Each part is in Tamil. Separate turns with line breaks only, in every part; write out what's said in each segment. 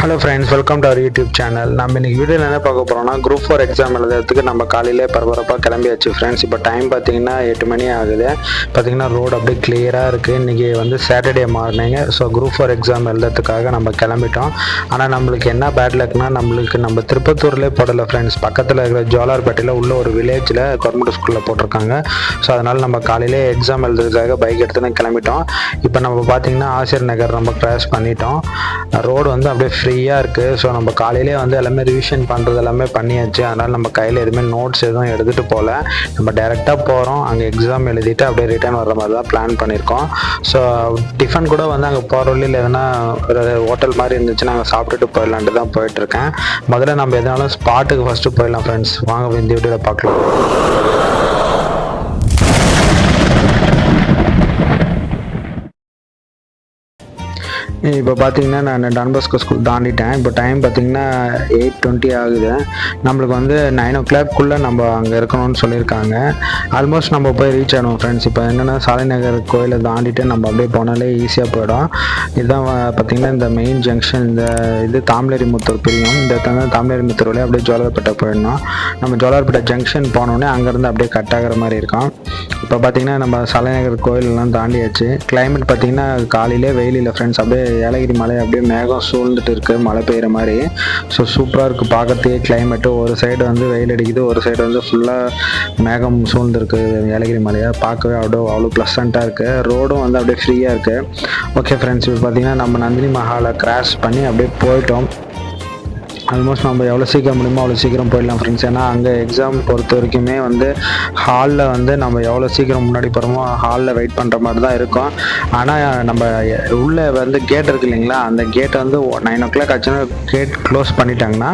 Hello friends, welcome to our YouTube channel. நம்ம இன்னைக்கு வீடியோவில் என்ன பார்க்க போகிறோம்னா, குரூப் 4 எக்ஸாம் எழுதுறதுக்கு நம்ம காலையிலே பரபரப்பாக கிளம்பியாச்சு ஃப்ரெண்ட்ஸ். இப்போ டைம் பார்த்தீங்கன்னா 8 மணி ஆகுது. பார்த்தீங்கன்னா ரோடு அப்படியே கிளியராக இருக்குது. இன்றைக்கி வந்து Saturday morning. So group 4 exam எழுதுறதுக்காக நம்ம கிளம்பிட்டோம். ஆனால் நம்மளுக்கு என்ன பேட் லக்னா, நம்ம திருப்பத்தூர்லேயே போடலை ஃப்ரெண்ட்ஸ். பக்கத்தில் இருக்கிற ஜோலார்பேட்டையில் உள்ள ஒரு வில்லேஜில் கவர்மெண்ட் ஸ்கூலில் போட்டிருக்காங்க. ஸோ அதனால் நம்ம காலையிலே எக்ஸாம் எழுதுறதுக்காக பைக் எடுத்துன்னு கிளம்பிட்டோம். இப்போ நம்ம பார்த்தீங்கன்னா ஆசிரியர் நகர் நம்ம கிராஸ் பண்ணிட்டோம். ரோடு வந்து அப்படியே ஃப்ரீயாக இருக்குது. ஸோ நம்ம காலையிலே வந்து எல்லாமே ரிவிஷன் பண்ணுறது எல்லாமே பண்ணியாச்சு. அதனால் நம்ம கையில் எதுவுமே நோட்ஸ் எதுவும் எடுத்துகிட்டு போகல. நம்ம டைரெக்டாக போகிறோம், அங்கே எக்ஸாம் எழுதிட்டு அப்படியே ரிட்டர்ன் வர்ற மாதிரி தான் பிளான் பண்ணியிருக்கோம். ஸோ டிஃபன் கூட வந்து அங்கே போகிற வழியில் எதனா ஒரு ஹோட்டல் மாதிரி இருந்துச்சுன்னா அங்கே சாப்பிட்டுட்டு போயிடலான்ட்டு தான் போயிட்டுருக்கேன். முதல்ல நம்ம எதனாலும் ஸ்பாட்டுக்கு ஃபஸ்ட்டு போயிடலாம் ஃப்ரெண்ட்ஸ். வாங்க இந்த வீடியோவில் பார்க்கலாம். இப்போ பார்த்தீங்கன்னா நான் டான்பஸ்கோ ஸ்கூல் தாண்டிட்டேன். இப்போ டைம் பார்த்தீங்கன்னா 8:20 ஆகுது. நம்மளுக்கு வந்து 9 o'clock நம்ம அங்கே இருக்கணும்னு சொல்லியிருக்காங்க. ஆல்மோஸ்ட் நம்ம போய் ரீச் ஆகிடுவோம் ஃப்ரெண்ட்ஸ். இப்போ என்னென்னா சாலைநகர் கோயிலை தாண்டிட்டு நம்ம அப்படியே போனாலே ஈஸியாக போயிடும். இதுதான் பார்த்தீங்கன்னா இந்த மெயின் ஜங்ஷன். இது தாமிரமுத்தூர் பிரியும். இந்த தாமிரமுத்தூர் வழியாக அப்படியே ஜோலார்பேட்டை போயிடணும். நம்ம ஜோலார்பேட்டை ஜங்ஷன் போனோடனே அங்கேருந்து அப்படியே கட் ஆகிற மாதிரி இருக்கும். இப்போ பார்த்தீங்கன்னா நம்ம சாலைநகர் கோயிலெலாம் தாண்டியாச்சு. கிளைமேட் பார்த்தீங்கன்னா காலையிலே வெயில் இல்லை ஃப்ரெண்ட்ஸ். அப்படியே ஏலகிரி மலை அப்படியே மேகம் சூழ்ந்துட்டு இருக்கு, மழை பெய்கிற மாதிரி. ஸோ சூப்பராக இருக்குது பார்க்கறதுக்கே கிளைமேட்டு. ஒரு சைடு வந்து வெயில் அடிக்குது, ஒரு சைடு வந்து ஃபுல்லாக மேகம் சூழ்ந்துருக்கு ஏலகிரி மலையை. பார்க்கவே அவ்வளோ ப்ளசண்ட்டாக இருக்குது. ரோடும் வந்து அப்படியே ஃப்ரீயாக இருக்குது. ஓகே ஃப்ரெண்ட்ஸ், இப்போ பார்த்தீங்கன்னா நம்ம நந்தினி மஹாலை கிராஸ் பண்ணி அப்படியே போயிட்டோம். ஆல்மோஸ்ட் நம்ம எவ்வளோ சீக்கிரம் முடியுமோ அவ்வளோ சீக்கிரம் போயிடலாம் ஃப்ரெண்ட்ஸ். ஏன்னா அங்கே எக்ஸாம் பொறுத்த வரைக்குமே வந்து ஹாலில் வந்து நம்ம எவ்வளோ சீக்கிரம் முன்னாடி போகிறோமோ ஹாலில் வெயிட் பண்ணுற மாதிரி தான் இருக்கும். ஆனால் நம்ம உள்ளே வந்து கேட் இருக்குது இல்லைங்களா, அந்த கேட்டை வந்து 9 o'clock ஆச்சுன்னா கேட் க்ளோஸ் பண்ணிட்டாங்கன்னா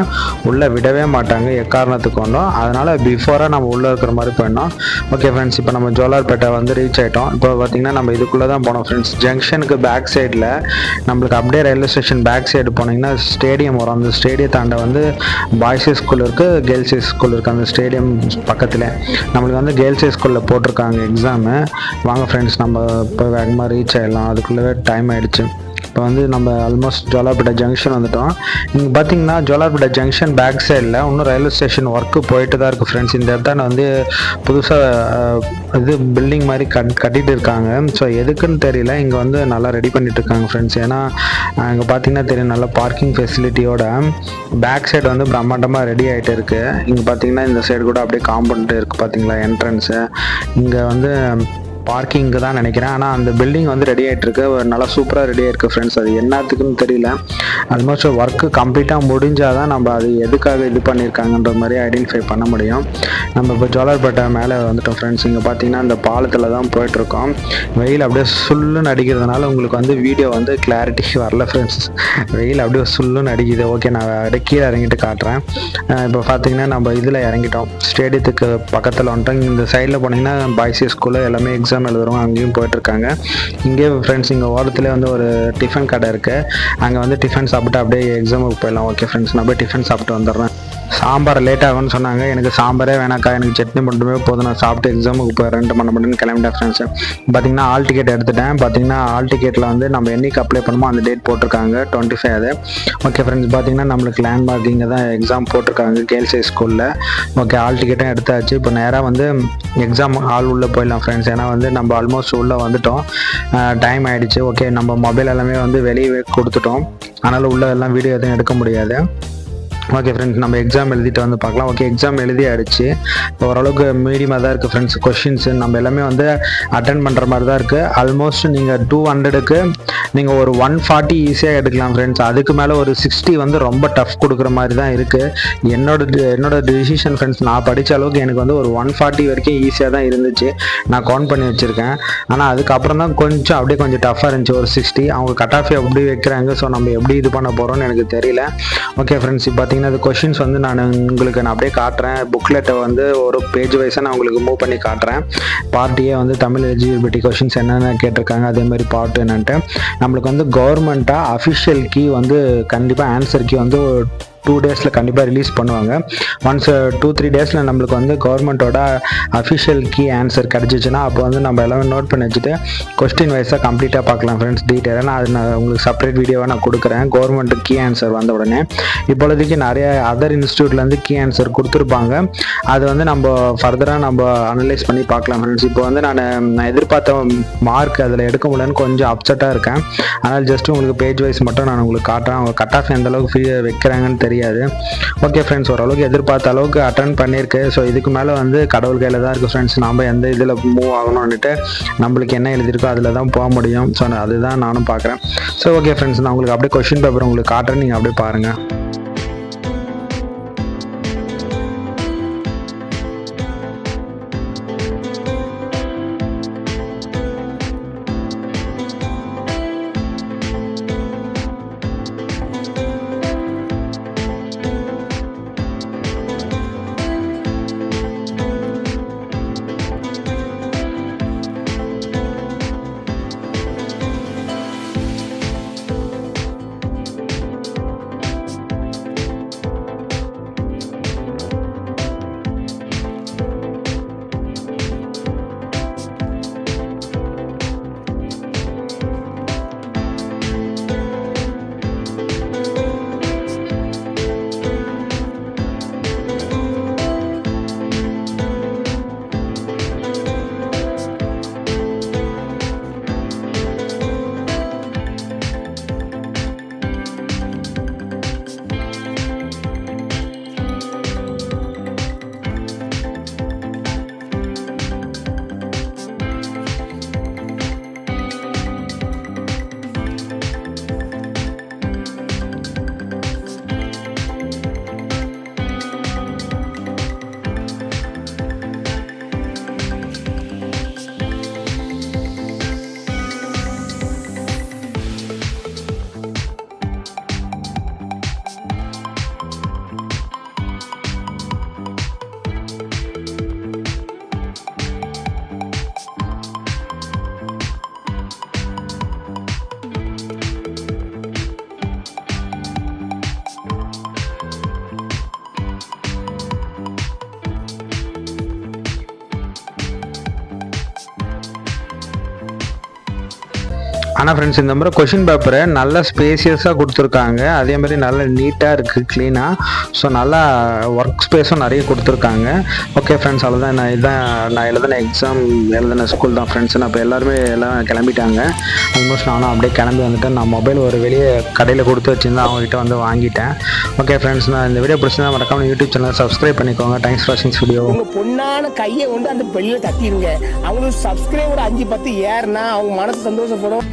உள்ளே விடவே மாட்டாங்க எக்காரணத்துக்கு ஒன்றும். அதனால் பிஃபோராக நம்ம உள்ளே இருக்கிற மாதிரி போயிடணும். ஓகே ஃப்ரெண்ட்ஸ், இப்போ நம்ம ஜோலார்பேட்டை வந்து ரீச் ஆகிட்டோம். இப்போ பார்த்திங்கன்னா நம்ம இதுக்குள்ளே தான் போனோம் ஃப்ரெண்ட்ஸ். ஜங்ஷனுக்கு பேக் சைடில் நம்மளுக்கு அப்படியே ரயில்வே ஸ்டேஷன் பேக் சைடு போனீங்கன்னா ஸ்டேடியம் வரும். அந்த ஸ்டேடியத்தை வந்து பாய்ஸ் ஸ்கூல் இருக்குது, கேர்ள்ஸ் ஸ்கூல் இருக்குது. அந்த ஸ்டேடியம் பக்கத்தில் நம்மளுக்கு வந்து கேர்ள்ஸ் ஸ்கூலில் போட்டிருக்காங்க எக்ஸாமு. வாங்க ஃப்ரெண்ட்ஸ், நம்ம இப்போ வேகமாக ரீச் ஆகிடலாம். அதுக்குள்ளே டைம் ஆகிடுச்சு. இப்போ வந்து நம்ம ஆல்மோஸ்ட் ஜோலார்பேட்டை ஜங்ஷன் வந்துட்டோம். இங்கே பார்த்தீங்கன்னா ஜோலார்பேட்டை ஜங்ஷன் பேக் சைடில் இன்னும் ரயில்வே ஸ்டேஷன் ஒர்க்கு போயிட்டு தான் இருக்குது ஃப்ரெண்ட்ஸ். இந்த இடத்த வந்து புதுசாக பில்டிங் மாதிரி கட்டிகிட்டு இருக்காங்க. ஸோ எதுக்குன்னு தெரியல. இங்கே வந்து நல்லா ரெடி பண்ணிட்டு இருக்காங்க ஃப்ரெண்ட்ஸ். ஏன்னா இங்கே பார்த்தீங்கன்னா தெரியும், நல்ல பார்க்கிங் ஃபெசிலிட்டியோட பேக் சைடு வந்து பிரம்மாண்டமாக ரெடி ஆகிட்டு இருக்குது. இங்கே பார்த்தீங்கன்னா இந்த சைடு கூட அப்படியே காம்பவுண்ட் இருக்குது பார்த்தீங்களா, என்ட்ரன்ஸு. இங்கே வந்து பார்க்கிங்கு தான் நினைக்கிறேன். ஆனால் அந்த பில்டிங் வந்து ரெடி ஆகிட்டு இருக்கு, நல்லா சூப்பராக ரெடி ஆகிருக்கு ஃப்ரெண்ட்ஸ். அது என்னத்துக்குன்னு தெரியல. ஆல்மோஸ்ட் ஒர்க்கு கம்ப்ளீட்டாக முடிஞ்சால் தான் நம்ம அது எதுக்காக இது பண்ணியிருக்காங்கன்ற மாதிரி ஐடென்டிஃபை பண்ண முடியும். நம்ம இப்போ ஜோலார்பேட்டை மேலே வந்துட்டோம் ஃப்ரெண்ட்ஸ். இங்கே பார்த்தீங்கன்னா இந்த பாலத்தில் தான் போயிட்டுருக்கோம். வெயில் அப்படியே சுல்லுன்னு அடிக்கிறதுனால உங்களுக்கு வந்து வீடியோ வந்து கிளாரிட்டி வரல ஃப்ரெண்ட்ஸ். வெயில் அப்படியே சுல்லுன்னு அடிக்குது. ஓகே, நான் அப்படியே கீழே இறங்கிட்டு காட்டுறேன். இப்போ பார்த்தீங்கன்னா நம்ம இதில் இறங்கிட்டோம், ஸ்டேடியத்துக்கு பக்கத்தில் வந்துட்டோம். இந்த சைடில் போனீங்கன்னா பாய்ஸ் ஸ்கூலு எல்லாமே எக்ஸாம் எழுதுறவங்க அங்கேயும் போயிட்டுருக்காங்க. இங்கே ஃப்ரெண்ட்ஸ் இங்கே ஓரத்தில் வந்து ஒரு டிஃபன் கடை இருக்குது. அங்கே வந்து டிஃபன் சாப்பிட்டு அப்படியே எக்ஸாமுக்கு போயிடலாம். ஓகே ஃப்ரெண்ட்ஸ், நான் போய் டிஃபன் சாப்பிட்டு வந்துடுறேன். சாம்பார் லேட் ஆகும்னு சொன்னாங்க. எனக்கு சாம்பாரே வேணாக்கா, எனக்கு சட்னி மட்டுமே போதும், நான் சாப்பிட்டு எக்ஸாமுக்கு போயிடுறேன் பண்ண கிளம்பிட்டேன் ஃப்ரெண்ட்ஸ். பார்த்தீங்கன்னா ஆல் டிக்கெட் எடுத்துட்டேன். பார்த்தீங்கன்னா ஆல் டிக்கெட்டில் வந்து நம்ம என்னைக்கு அப்ளை பண்ணுமோ அந்த டேட் போட்டிருக்காங்க, 25 அது. ஓகே ஃப்ரெண்ட்ஸ், பார்த்தீங்கன்னா நம்மளுக்கு லேண்ட்மார்க் இங்கே தான் எக்ஸாம் போட்டிருக்காங்க கேர்ள்ஸ் ஸ்கூலில். ஓகே, ஆல் டிக்கெட்டும் எடுத்தாச்சு. இப்போ நேராக வந்து எக்ஸாம் ஹால் உள்ளே போயிடலாம் ஃப்ரெண்ட்ஸ். ஏன்னா வந்து நம்ம ஆல்மோஸ்ட் உள்ளே வந்துட்டோம், டைம் ஆகிடுச்சு. ஓகே, நம்ம மொபைல் எல்லாமே வந்து வெளியே கொடுத்துட்டோம், அதனால் உள்ளே எல்லாம் வீடியோ எதுவும் எடுக்க முடியாது. ஓகே ஃப்ரெண்ட்ஸ், நம்ம எக்ஸாம் எழுதிட்டு வந்து பார்க்கலாம். ஓகே, எக்ஸாம் எழுதி ஆகிடுச்சு. இப்போ ஓரளவுக்கு மீடியமாக தான் இருக்குது ஃப்ரெண்ட்ஸ். கொஷின்ஸு நம்ம எல்லாமே வந்து அட்டன் பண்ணுற மாதிரி தான் இருக்குது. ஆல்மோஸ்ட் நீங்கள் 200க்கு நீங்கள் ஒரு 140 ஈஸியாக எடுக்கலாம் ஃப்ரெண்ட்ஸ். அதுக்கு மேலே ஒரு 60 வந்து ரொம்ப டஃப் கொடுக்குற மாதிரி தான் இருக்குது. என்னோட டிசிஷன் ஃப்ரெண்ட்ஸ். நான் படித்த அளவுக்கு எனக்கு வந்து ஒரு 140 வரைக்கும் ஈஸியாக தான் இருந்துச்சு. நான் கவுண்ட் பண்ணி வச்சுருக்கேன். ஆனால் அதுக்கப்புறம் தான் கொஞ்சம் டஃப்பாக இருந்துச்சு. ஒரு 60 அவங்க கட் ஆஃப் எப்படி வைக்கிறாங்க. ஸோ நம்ம எப்படி இது பண்ண போகிறோம்னு எனக்கு தெரியல. ஓகே ஃப்ரெண்ட்ஸ், இப்போ பார்த்தீங்கன்னா அது கொஷின்ஸ் வந்து நான் அப்படியே காட்டுறேன். புக்லெட்டை வந்து ஒரு பேஜ் வைஸாக நான் உங்களுக்கு மூவ் பண்ணி காட்டுறேன். பார்ட்டியே வந்து தமிழ் எலிஜிபிலிட்டி கொஷின்ஸ் என்னென்ன கேட்டிருக்காங்க, அதே மாதிரி பார்ட் என்னன்ட்டு. நம்மளுக்கு வந்து கவர்மெண்ட்டாக அஃபிஷியல் கீ வந்து கண்டிப்பாக ஆன்சர் கீ வந்து 2 டேஸில் கண்டிப்பாக ரிலீஸ் பண்ணுவாங்க. ஒன்ஸ் 2-3 டேஸில் நம்மளுக்கு வந்து கவர்மெண்ட்டோட அஃபிஷியல் கீ ஆன்சர் கிடச்சிச்சின்னா அப்போ வந்து நம்ம எல்லாமே நோட் பண்ணி வச்சுட்டு கொஸ்டின் வைஸாக கம்ப்ளீட்டாக பார்க்கலாம் ஃப்ரெண்ட்ஸ். டீட்டெயிலாக நான் உங்களுக்கு செப்பரேட் வீடியோவாக நான் கொடுக்குறேன் கவர்மெண்ட் கீ ஆன்சர் வந்த உடனே. இப்பொழுதுக்கு நிறைய அதர் இன்ஸ்டியூட்லேருந்து கீ ஆன்சர் கொடுத்துருப்பாங்க. அது வந்து நம்ம ஃபர்தராக நம்ம அனலைஸ் பண்ணி பார்க்கலாம் ஃப்ரெண்ட்ஸ். இப்போ வந்து நான் எதிர்பார்த்த மார்க் அதில் எடுக்க முடியலன்னு கொஞ்சம் அப்செட்டாக இருக்கேன். அதனால் ஜஸ்ட் உங்களுக்கு பேஜ் வைஸ் மட்டும் நான் உங்களுக்கு காட்டுறேன். அவங்க கட் ஆஃப் எந்த அளவுக்கு வைக்கிறாங்கன்னு தெரியாது. ஓகே ஃப்ரெண்ட்ஸ், ஓரளவுக்கு எதிர்பார்த்த அளவுக்கு அட்டன் பண்ணியிருக்கு. ஸோ இதுக்கு மேலே வந்து கடவுள் கையில் தான் இருக்குது ஃப்ரெண்ட்ஸ். நம்ம எந்த இதில் மூவ் ஆகணும்னுட்டு நம்மளுக்கு என்ன எழுதியிருக்கோ அதில் தான் போக முடியும். ஸோ அதுதான் நானும் பார்க்குறேன். ஸோ ஓகே ஃப்ரெண்ட்ஸ், நான் உங்களுக்கு அப்படியே கொஸ்டின் பேப்பர் உங்களுக்கு காட்டுறேன், நீங்கள் அப்படியே பாருங்கள். ஆனால் ஃப்ரெண்ட்ஸ், இந்த மாதிரி கொஷின் பேப்பரை நல்லா ஸ்பேசியஸாக கொடுத்துருக்காங்க. அதே மாதிரி நல்லா நீட்டாக இருக்குது, க்ளீனாக. ஸோ நல்லா ஒர்க் ஸ்பேஸும் நிறைய கொடுத்துருக்காங்க. ஓகே ஃப்ரெண்ட்ஸ், அவ்வளோதான். நான் எழுதின எக்ஸாம் எழுதின ஸ்கூல் தான் ஃப்ரெண்ட்ஸ். நான் இப்போ எல்லாருமே எல்லாம் கிளம்பிட்டாங்க. ஆல்மோஸ்ட் நானும் அப்படியே கிளம்பி வந்துட்டேன். நான் மொபைல் ஒரு வெளியே கடையில் கொடுத்து வச்சுருந்தேன், அவங்ககிட்ட வந்து வாங்கிட்டேன். ஓகே ஃப்ரெண்ட்ஸ், நான் இந்த வீடியோ பிடிச்சிருந்தா மறக்காம யூடியூப் சேனல் சப்ஸ்கிரைப் பண்ணிக்கோங்க. தேங்க்ஸ் ஃபார் வாட்சிங் வீடியோ.
உங்கள் பொண்ணான கையை கொண்டு அந்த பெல்லில் தட்டிடுங்க. அவங்களுக்கு சப்ஸ்கிரைபர் 5-10 ஏறுனா அவங்க மனசு சந்தோஷப்படும்.